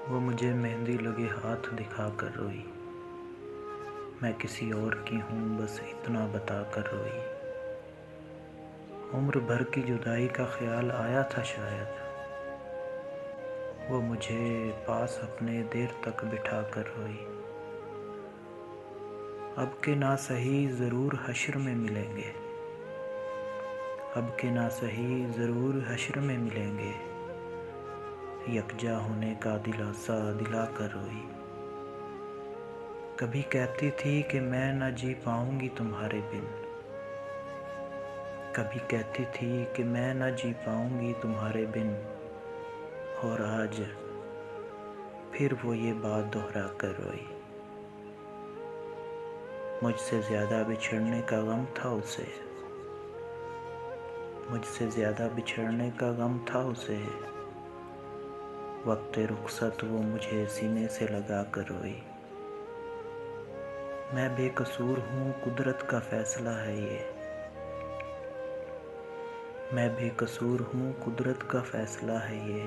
वो मुझे मेहंदी लगे हाथ दिखा कर रोई। मैं किसी और की हूँ बस इतना बता कर रोई। उम्र भर की जुदाई का ख्याल आया था शायद, वो मुझे पास अपने देर तक बिठा कर रोई। अब के ना सही ज़रूर हश्र में मिलेंगे, अब के ना सही ज़रूर हश्र में मिलेंगे। यकजा होने का दिलासा दिला कर रोई। कभी कहती थी कि मैं न जी पाऊंगी तुम्हारे बिन, कभी कहती थी कि मैं न जी पाऊंगी तुम्हारे बिन। और आज फिर वो ये बात दोहरा कर रोई। मुझसे ज़्यादा बिछड़ने का गम था उसे, मुझसे ज़्यादा बिछड़ने का गम था उसे। वक्त रुखसत वो मुझे सीने से लगा कर रोई। मैं बेकसूर हूँ कुदरत का फैसला है ये, मैं बेकसूर हूँ कुदरत का फैसला है ये।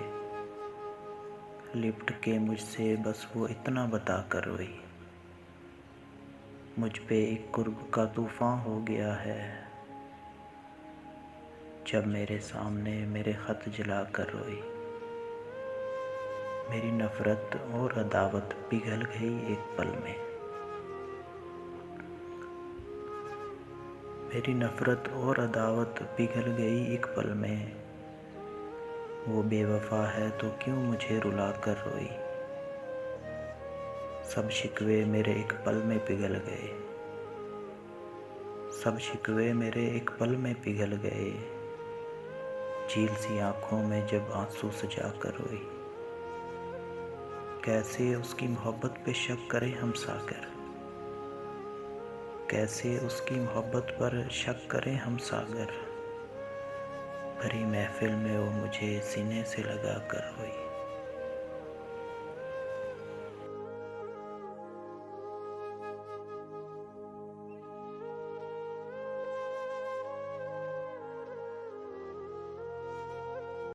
लिपट के मुझसे बस वो इतना बता कर रोई। मुझ पे एक कुर्ब का तूफ़ान हो गया है, जब मेरे सामने मेरे ख़त जला कर रोई। मेरी नफ़रत और अदावत पिघल गई एक पल में, मेरी नफ़रत और अदावत पिघल गई एक पल में। वो बेवफा है तो क्यों मुझे रुला कर रोई। सब शिकवे मेरे एक पल में पिघल गए, सब शिकवे मेरे एक पल में पिघल गए। झील सी आँखों में जब आंसू सजा कर रोई। कैसे उसकी मोहब्बत पे शक करें हम सागर, कैसे उसकी मोहब्बत पर शक करें हम सागर। भरी महफिल में वो मुझे सीने से लगा कर रोई।